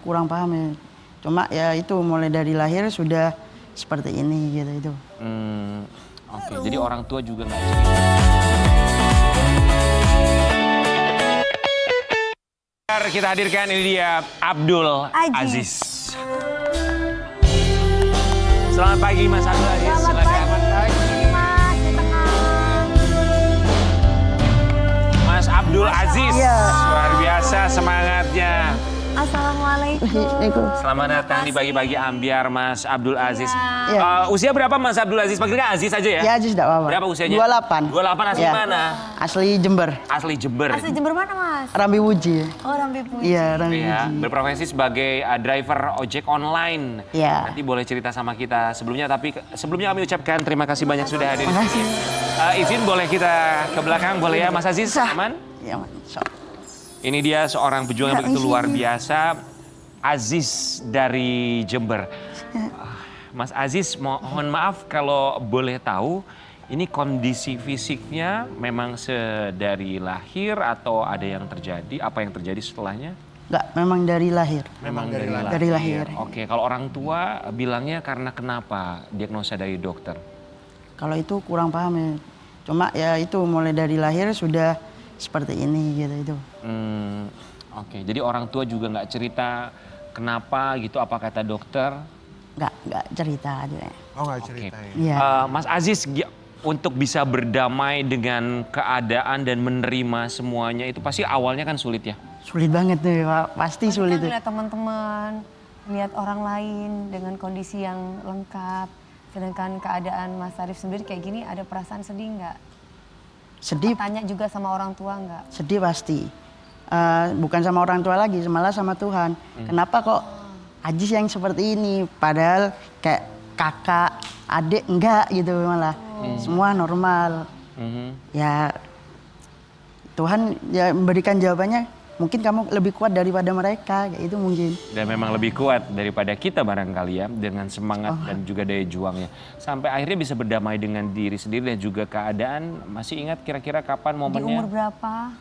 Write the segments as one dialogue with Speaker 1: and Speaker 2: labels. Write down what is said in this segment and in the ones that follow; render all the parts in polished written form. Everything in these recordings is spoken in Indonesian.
Speaker 1: Kurang paham ya. Cuma ya itu mulai dari lahir sudah seperti ini gitu itu.
Speaker 2: Oke, jadi orang tua juga nggak cerita. Kita hadirkan ini dia Abdul Aziz. Selamat pagi Mas Abdul Aziz.
Speaker 3: Selamat pagi Mas, di tengah.
Speaker 2: Mas Abdul Aziz,
Speaker 1: Iya.
Speaker 2: luar biasa semangatnya.
Speaker 3: Assalamualaikum.
Speaker 2: Selamat datang di pagi-pagi ambiar Mas Abdul Aziz.
Speaker 1: Iya.
Speaker 2: Usia berapa Mas Abdul Aziz? Panggilnya Aziz aja ya?
Speaker 1: Ya Aziz tidak apa-apa.
Speaker 2: Berapa usianya?
Speaker 1: 28.
Speaker 2: 28 asli
Speaker 1: Ya.
Speaker 2: mana?
Speaker 1: Asli Jember.
Speaker 2: Asli Jember.
Speaker 3: Asli Jember mana Mas?
Speaker 1: Rambi Wuji.
Speaker 3: Oh Rambi Puji.
Speaker 1: Iya, Rambi
Speaker 2: Ya,
Speaker 1: Wuji.
Speaker 2: berprofesi sebagai driver ojek online.
Speaker 1: Iya.
Speaker 2: Nanti boleh cerita sama kita sebelumnya, tapi sebelumnya kami ucapkan terima kasih banyak sudah hadir di
Speaker 1: Terima
Speaker 2: sini.
Speaker 1: kasih.
Speaker 2: Izin boleh kita ke belakang, boleh ya Mas Aziz? Aman?
Speaker 1: Ya, so.
Speaker 2: Ini dia seorang pejuang yang
Speaker 1: Ya,
Speaker 2: begitu
Speaker 1: izin.
Speaker 2: luar biasa, Aziz dari Jember. Mas Aziz, mohon maaf kalau boleh tahu, ini kondisi fisiknya memang sedari lahir atau ada yang terjadi? Apa yang terjadi setelahnya?
Speaker 1: Enggak, memang dari lahir.
Speaker 2: Memang dari lahir.
Speaker 1: Dari lahir.
Speaker 2: Oke, kalau orang tua bilangnya karena kenapa diagnosa dari dokter?
Speaker 1: Kalau itu kurang paham ya. Cuma ya itu mulai dari lahir sudah seperti ini gitu itu.
Speaker 2: Oke, jadi orang tua juga nggak cerita kenapa gitu, apa kata dokter?
Speaker 1: Enggak cerita aja.
Speaker 4: Oh nggak
Speaker 2: Oke.
Speaker 4: cerita ya?
Speaker 1: Iya.
Speaker 2: Mas Aziz, untuk bisa berdamai dengan keadaan dan menerima semuanya itu pasti awalnya kan sulit ya?
Speaker 1: Sulit banget tuh, Pak. Pasti sulit tuh.
Speaker 3: Lihat teman-teman, lihat orang lain dengan kondisi yang lengkap. Sedangkan keadaan Mas Arif sendiri kayak gini, ada perasaan sedih nggak?
Speaker 1: Sedih,
Speaker 3: Tanya juga sama orang tua nggak?
Speaker 1: sedih pasti. Bukan sama orang tua lagi, malah sama Tuhan. Kenapa kok Aziz yang seperti ini? Padahal kayak kakak, adik enggak gitu malah. Semua normal. Ya Tuhan ya memberikan jawabannya, mungkin kamu lebih kuat daripada mereka, kayak itu mungkin.
Speaker 2: Dan memang lebih kuat daripada kita barangkali ya, dengan semangat dan juga daya juangnya. Sampai akhirnya bisa berdamai dengan diri sendiri dan juga keadaan. Masih ingat kira-kira kapan
Speaker 3: Di
Speaker 2: momennya?
Speaker 3: umur berapa?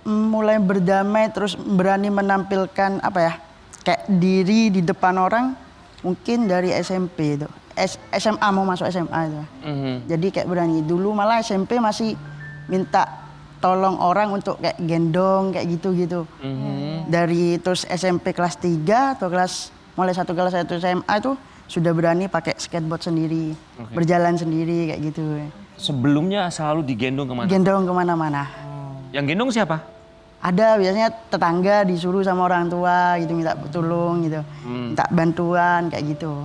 Speaker 1: Mulai berdamai terus berani menampilkan apa ya, kayak diri di depan orang mungkin dari SMP itu. SMA mau masuk SMA itu. Jadi kayak berani. Dulu malah SMP masih minta tolong orang untuk kayak gendong kayak gitu-gitu. Dari terus SMP kelas 3 atau mulai 1 kelas 1 SMA itu sudah berani pakai skateboard sendiri, berjalan sendiri kayak gitu.
Speaker 2: Sebelumnya selalu digendong kemana?
Speaker 1: Gendong kemana-mana.
Speaker 2: Yang gendong siapa?
Speaker 1: Ada biasanya tetangga disuruh sama orang tua gitu, minta tolong gitu, minta bantuan kayak gitu.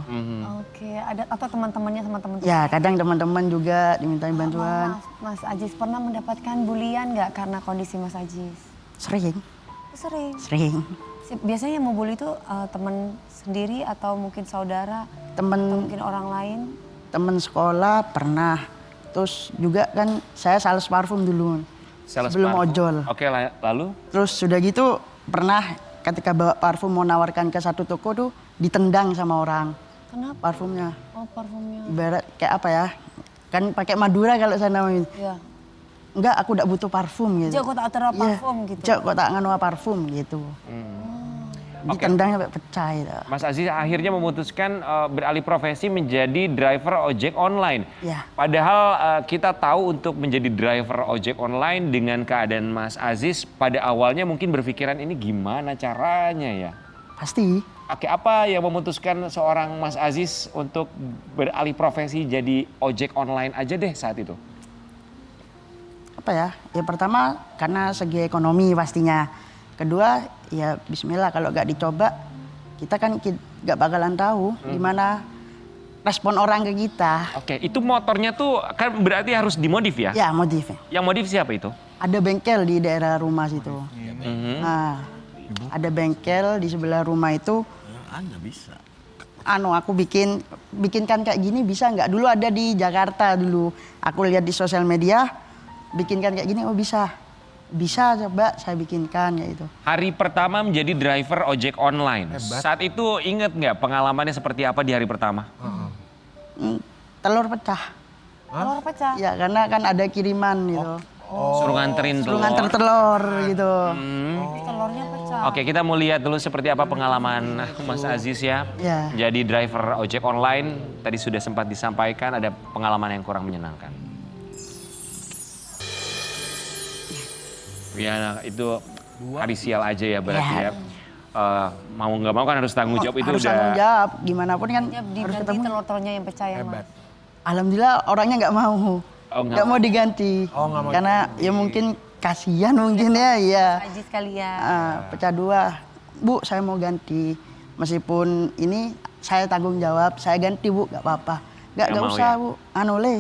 Speaker 3: Oke, ada atau teman-temannya sama teman-teman?
Speaker 1: Ya kadang teman-teman juga dimintain bantuan.
Speaker 3: Mas Aziz pernah mendapatkan bulian nggak karena kondisi Mas Aziz?
Speaker 1: Sering,
Speaker 3: Sering. Biasanya yang mau bully itu teman sendiri atau mungkin saudara atau
Speaker 1: temen
Speaker 3: mungkin orang lain?
Speaker 1: temen sekolah pernah. Terus juga kan saya sales parfum dulu
Speaker 2: Sales
Speaker 1: sebelum
Speaker 2: parfum.
Speaker 1: ojol.
Speaker 2: Oke, lalu?
Speaker 1: Terus sudah gitu pernah ketika bawa parfum mau nawarkan ke satu toko tuh ditendang sama orang
Speaker 3: Kenapa?
Speaker 1: parfumnya.
Speaker 3: Oh parfumnya.
Speaker 1: Ibarat kayak apa ya? Kan pakai Madura kalau saya namanya.
Speaker 3: Iya.
Speaker 1: Enggak, aku tidak butuh parfum gitu.
Speaker 3: Jauh kok tak terap parfum gitu.
Speaker 1: Cok, kok tak nganu parfum gitu. Ditendang sampai pecah itu.
Speaker 2: Mas Aziz akhirnya memutuskan beralih profesi menjadi driver ojek online.
Speaker 1: Ya.
Speaker 2: Padahal kita tahu untuk menjadi driver ojek online dengan keadaan Mas Aziz pada awalnya mungkin berpikiran ini gimana caranya ya.
Speaker 1: Pasti.
Speaker 2: Oke, apa yang memutuskan seorang Mas Aziz untuk beralih profesi jadi ojek online aja deh saat itu?
Speaker 1: Apa ya? Ya pertama karena segi ekonomi pastinya. Kedua ya bismillah, kalau gak dicoba kita kan gak bakalan tahu gimana respon orang ke kita.
Speaker 2: Oke, itu motornya tuh kan berarti harus dimodif ya?
Speaker 1: Ya modifnya.
Speaker 2: Yang modif siapa itu?
Speaker 1: Ada bengkel di daerah rumah situ. Nah, ada bengkel di sebelah rumah itu.
Speaker 4: Anda bisa.
Speaker 1: Aku bikinkan kayak gini bisa nggak? Dulu ada di Jakarta dulu. Aku lihat di sosial media, bikinkan kayak gini, oh bisa. Bisa coba saya bikinkan ya itu.
Speaker 2: Hari pertama menjadi driver ojek online.
Speaker 4: Hebat.
Speaker 2: Saat itu inget nggak pengalamannya seperti apa di hari pertama?
Speaker 1: Telur pecah.
Speaker 3: Telur pecah.
Speaker 1: Ya karena kan ada kiriman gitu.
Speaker 2: Suruh nganterin
Speaker 1: Suruh
Speaker 2: telur.
Speaker 1: nganter telur gitu.
Speaker 3: Telurnya pecah.
Speaker 2: Oke, kita mau lihat dulu seperti apa pengalaman Mas Aziz ya.
Speaker 1: Ya.
Speaker 2: Jadi driver ojek online, tadi sudah sempat disampaikan ada pengalaman yang kurang menyenangkan. Ya, itu hari sial aja ya berarti ya. Mau nggak mau kan harus tanggung jawab itu
Speaker 1: Harus
Speaker 2: udah.
Speaker 1: tanggung jawab, gimana pun kan
Speaker 3: Ya,
Speaker 1: harus
Speaker 3: diganti
Speaker 1: ketemu.
Speaker 3: telur-telurnya yang pecah ya Mas.
Speaker 1: Alhamdulillah orangnya nggak mau.
Speaker 2: Oh,
Speaker 1: Nggak mau diganti.
Speaker 4: nggak mau
Speaker 1: Karena ya mungkin kasihan mungkin ya.
Speaker 3: Aji sekalian.
Speaker 1: Pecah dua. Bu, saya mau ganti. Meskipun ini saya tanggung jawab, saya ganti Bu, nggak apa-apa. Nggak
Speaker 2: Nggak mau
Speaker 1: usah
Speaker 2: ya?
Speaker 1: Bu. Anu Le,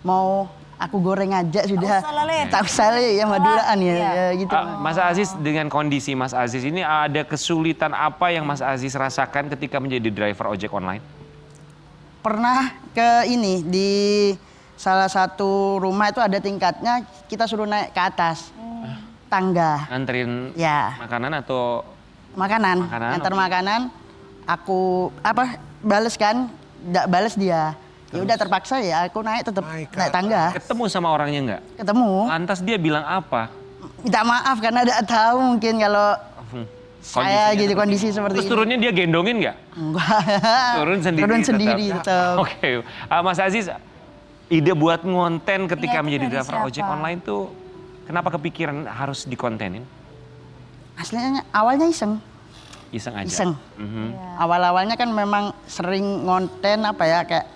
Speaker 1: mau aku goreng aja sudah.
Speaker 3: usah lah, Le.
Speaker 1: Tak usah Le, ya Madulaan ya,
Speaker 3: Iya.
Speaker 1: ya gitu.
Speaker 2: Mas Aziz, dengan kondisi Mas Aziz ini ada kesulitan apa yang Mas Aziz rasakan ketika menjadi driver ojek online?
Speaker 1: Pernah ke ini di salah satu rumah itu ada tingkatnya, kita suruh naik ke atas tangga.
Speaker 2: Nganterin
Speaker 1: Ya,
Speaker 2: makanan atau
Speaker 1: makanan,
Speaker 2: Makanan,
Speaker 1: antar
Speaker 2: oke.
Speaker 1: makanan. Aku bales kan, nggak bales dia. Ya udah terpaksa ya aku naik tetap
Speaker 4: Naik ke
Speaker 1: naik tangga.
Speaker 2: ketemu sama orangnya nggak?
Speaker 1: Ketemu,
Speaker 2: Lantas dia bilang apa?
Speaker 1: minta maaf karena tidak tahu mungkin kalau saya
Speaker 2: Kondisinya
Speaker 1: gitu kondisi seperti
Speaker 2: Terus
Speaker 1: ini.
Speaker 2: turunnya dia gendongin nggak?
Speaker 1: Enggak.
Speaker 2: Turun sendiri.
Speaker 1: Turun sendiri tetap.
Speaker 2: Oke, Mas Aziz, ide buat ngonten ketika
Speaker 3: Iya, itu
Speaker 2: menjadi
Speaker 3: dari
Speaker 2: driver
Speaker 3: siapa?
Speaker 2: ojek online tuh kenapa kepikiran harus dikontenin?
Speaker 1: Aslinya awalnya iseng.
Speaker 2: Iseng aja.
Speaker 1: Iseng.
Speaker 2: Mhm.
Speaker 3: Iya.
Speaker 1: Awal-awalnya kan memang sering ngonten apa ya kayak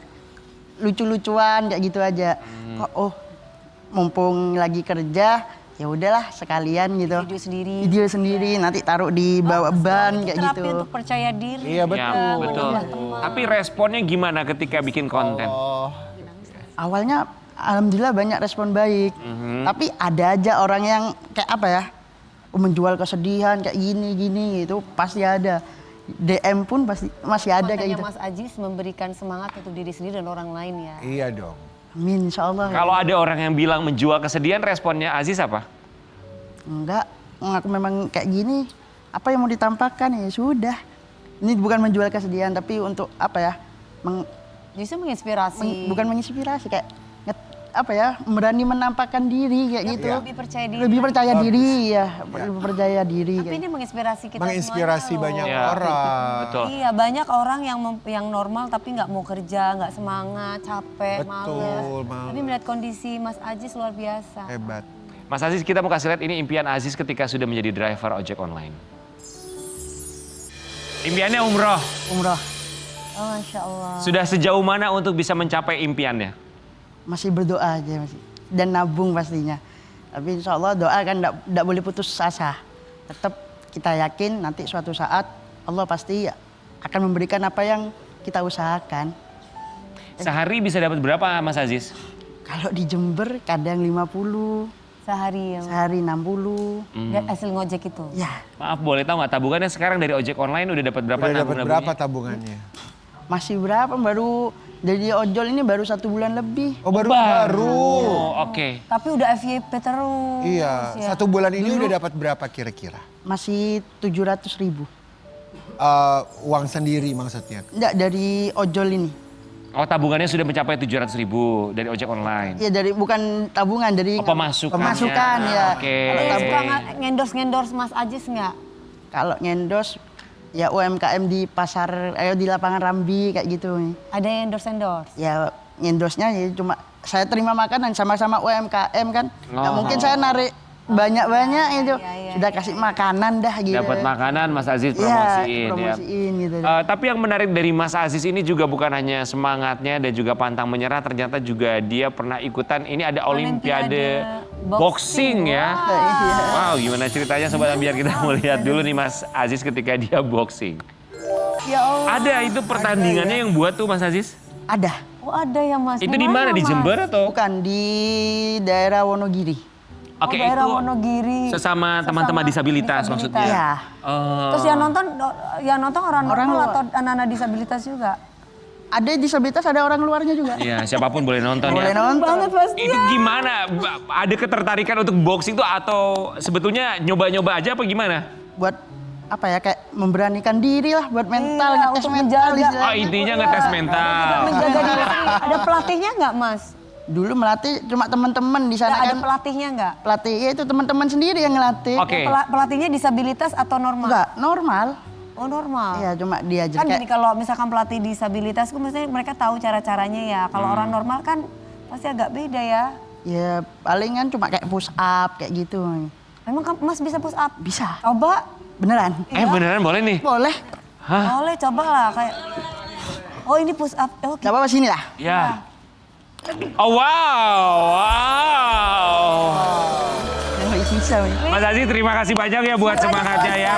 Speaker 1: lucu-lucuan kayak gitu aja. Kok mumpung lagi kerja ya udahlah sekalian gitu.
Speaker 3: Video sendiri.
Speaker 1: Video sendiri nanti taruh di bawah ban kayak
Speaker 3: Terapi
Speaker 1: gitu.
Speaker 3: untuk percaya diri.
Speaker 4: Iya, betul.
Speaker 2: Ya, betul. Tapi responnya gimana ketika bikin konten?
Speaker 1: Awalnya alhamdulillah banyak respon baik. Tapi ada aja orang yang kayak apa ya? Menjual kesedihan kayak gini itu pasti ada. DM pun pasti masih ada kayak
Speaker 3: Makanya
Speaker 1: gitu.
Speaker 3: Mas Aziz memberikan semangat untuk diri sendiri dan orang lain ya.
Speaker 4: Iya dong.
Speaker 1: Amin insyaallah.
Speaker 2: Kalau ada orang yang bilang menjual kesedihan, responnya Aziz apa?
Speaker 1: Enggak, aku memang kayak gini. Apa yang mau ditampakkan ya sudah. Ini bukan menjual kesedihan tapi untuk apa ya?
Speaker 3: Justru menginspirasi.
Speaker 1: Bukan menginspirasi kayak apa ya? Berani menampakkan diri kayak gitu.
Speaker 3: Lebih percaya diri.
Speaker 1: Lebih percaya diri ya, lebih percaya diri.
Speaker 3: Tapi
Speaker 1: kayak
Speaker 3: ini menginspirasi kita
Speaker 4: Menginspirasi
Speaker 3: semuanya loh.
Speaker 4: banyak
Speaker 2: Ya.
Speaker 4: orang.
Speaker 2: Betul.
Speaker 3: Iya, banyak orang yang normal tapi nggak mau kerja, nggak semangat, capek, males.
Speaker 4: males.
Speaker 3: Tapi melihat kondisi Mas Aziz luar biasa.
Speaker 4: Hebat.
Speaker 2: Mas Aziz, kita mau kasih lihat ini impian Aziz ketika sudah menjadi driver ojek online. Impiannya umroh.
Speaker 1: Umroh
Speaker 3: Oh, Masya Allah.
Speaker 2: Sudah sejauh mana untuk bisa mencapai impiannya?
Speaker 1: masih berdoa aja masih dan nabung pastinya. Tapi insya Allah doa kan tidak boleh putus asa. Tetap kita yakin nanti suatu saat Allah pasti akan memberikan apa yang kita usahakan.
Speaker 2: Sehari bisa dapat berapa Mas Aziz?
Speaker 1: Kalau di Jember kadang 50,
Speaker 3: Sehari ya.
Speaker 1: sehari 60.
Speaker 3: Dan hasil ngojek itu.
Speaker 1: Ya,
Speaker 2: Maaf boleh tahu nggak tabungannya sekarang dari ojek online udah dapat berapa?
Speaker 4: Udah dapat
Speaker 2: nabung-nabungnya?
Speaker 4: berapa tabungannya?
Speaker 1: masih berapa baru jadi ojol ini baru 1 bulan lebih.
Speaker 4: Oh baru.
Speaker 2: Oh, oke.
Speaker 3: Tapi udah FYP terus.
Speaker 4: Iya,
Speaker 3: ya.
Speaker 4: 1 bulan ini udah dapat berapa kira-kira?
Speaker 1: Masih 700.000.
Speaker 4: Uang sendiri maksudnya.
Speaker 1: Enggak dari ojol ini.
Speaker 2: Oh tabungannya sudah mencapai 700.000 dari ojek online.
Speaker 1: Ya dari bukan tabungan dari
Speaker 2: Oh, pemasukannya.
Speaker 1: pemasukan ya.
Speaker 2: Oke.
Speaker 1: Kalau
Speaker 3: Ada yang suka
Speaker 1: tabung-
Speaker 3: ngendorse Mas Aziz nggak?
Speaker 1: Kalau ngendos ya UMKM di pasar di lapangan Rambi kayak gitu nih.
Speaker 3: Ada yang endorse?
Speaker 1: Ya ngendosnya ya cuma saya terima makanan sama-sama UMKM kan. Nggak
Speaker 2: Oh.
Speaker 1: mungkin saya narik banyak-banyak itu.
Speaker 3: iya,
Speaker 1: Sudah kasih makanan dah gitu.
Speaker 2: Dapat makanan Mas Aziz
Speaker 1: Iya,
Speaker 2: promosiin ya.
Speaker 1: promosiin gitu.
Speaker 2: Tapi yang menarik dari Mas Aziz ini juga bukan hanya semangatnya dan juga pantang menyerah, ternyata juga dia pernah ikutan, ini ada Olimpiade boxing ya. Wow, gimana ceritanya Sobat Ambiar, kita mau lihat dulu nih Mas Aziz ketika dia boxing.
Speaker 3: Ya Allah.
Speaker 2: Ada itu pertandingannya yang buat tuh Mas Aziz?
Speaker 1: Ada.
Speaker 3: Oh ada ya Mas.
Speaker 2: Itu di mana? Di
Speaker 3: Mas?
Speaker 2: Jember atau?
Speaker 1: Bukan di daerah Wonogiri.
Speaker 2: Oke,
Speaker 3: daerah
Speaker 2: itu
Speaker 3: Wonogiri.
Speaker 2: sesama teman-teman disabilitas maksudnya.
Speaker 1: Iya.
Speaker 2: Oh.
Speaker 3: Terus yang nonton orang
Speaker 1: Orang
Speaker 3: normal
Speaker 1: luar.
Speaker 3: atau anak-anak disabilitas juga?
Speaker 1: Ada disabilitas, ada orang luarnya juga.
Speaker 2: Iya, siapapun boleh nonton
Speaker 1: Boleh
Speaker 2: ya.
Speaker 1: nonton.
Speaker 3: Banget pasti.
Speaker 2: Itu gimana? Ada ketertarikan untuk boxing tuh atau sebetulnya nyoba-nyoba aja apa gimana?
Speaker 1: Buat apa ya kayak memberanikan diri lah buat mental,
Speaker 3: Iya,
Speaker 1: ngetes
Speaker 3: untuk
Speaker 1: mental
Speaker 3: menjaga.
Speaker 1: istilahnya.
Speaker 2: Oh, intinya ngetes mental.
Speaker 3: Menjaga diri sendiri. Ada pelatihnya nggak Mas?
Speaker 1: Dulu melatih cuma teman-teman di sana
Speaker 3: Ada
Speaker 1: kan.
Speaker 3: pelatihnya nggak?
Speaker 1: Pelatih ya itu teman-teman sendiri yang ngelatih.
Speaker 2: Oke.
Speaker 3: Pelatihnya disabilitas atau normal?
Speaker 1: Enggak, normal.
Speaker 3: Oh normal.
Speaker 1: Iya, cuma diajar
Speaker 3: Kan gini
Speaker 1: kayak
Speaker 3: kalau misalkan pelatih disabilitas, maksudnya mereka tahu cara-caranya ya. Kalau orang normal kan pasti agak beda ya.
Speaker 1: ya palingan cuma kayak push up kayak gitu.
Speaker 3: Emang Mas bisa push up?
Speaker 1: Bisa.
Speaker 3: Coba.
Speaker 1: Beneran?
Speaker 2: Beneran boleh nih?
Speaker 1: Boleh.
Speaker 3: Boleh cobalah kayak. Oh ini push up. Oh,
Speaker 1: Gak apa-apa sini lah.
Speaker 2: Ya. Oh wow.
Speaker 1: Bisa.
Speaker 2: Mas Aziz terima kasih banyak ya buat semangatnya ya.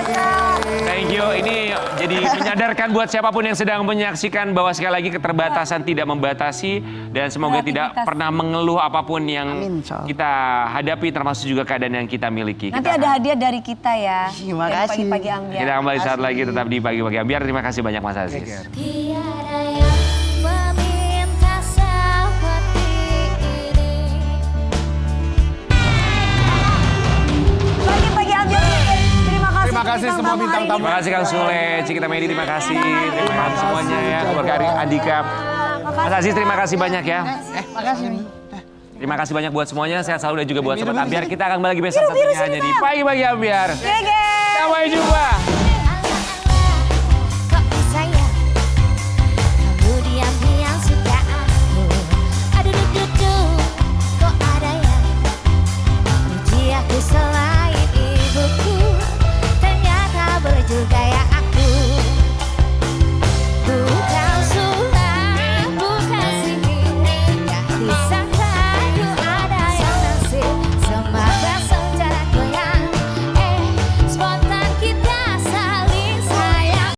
Speaker 2: Thank you. Ini jadi menyadarkan buat siapapun yang sedang menyaksikan bahwa sekali lagi keterbatasan tidak membatasi dan semoga tidak
Speaker 3: Kreativitas.
Speaker 2: pernah mengeluh apapun yang
Speaker 1: Amin, insya Allah.
Speaker 2: kita hadapi termasuk juga keadaan yang kita miliki.
Speaker 3: Nanti
Speaker 2: Kita
Speaker 3: ada hadiah dari kita ya.
Speaker 1: Terima
Speaker 3: Dari
Speaker 1: kasih.
Speaker 3: Pagi-pagi ambiar.
Speaker 2: kita kembali saat lagi tetap di pagi-pagi ambiar. Terima kasih banyak Mas Aziz.
Speaker 5: Tiada yang meminta seperti ini.
Speaker 3: Pagi-pagi ambiar.
Speaker 4: Terima kasih semua bintang tamu.
Speaker 2: Terima kasih Kang Sule, Cikita Medi terima kasih. Terima kasih semuanya ya keluarga Andika. Mas Aziz terima kasih banyak ya.
Speaker 1: Makasih.
Speaker 2: Terima kasih banyak buat semuanya. Sehat selalu dan juga buat Sobat Ambiar. Kita akan kembali lagi besok tentunya hanya di Pagi-Pagi Ambiar. Sampai jumpa.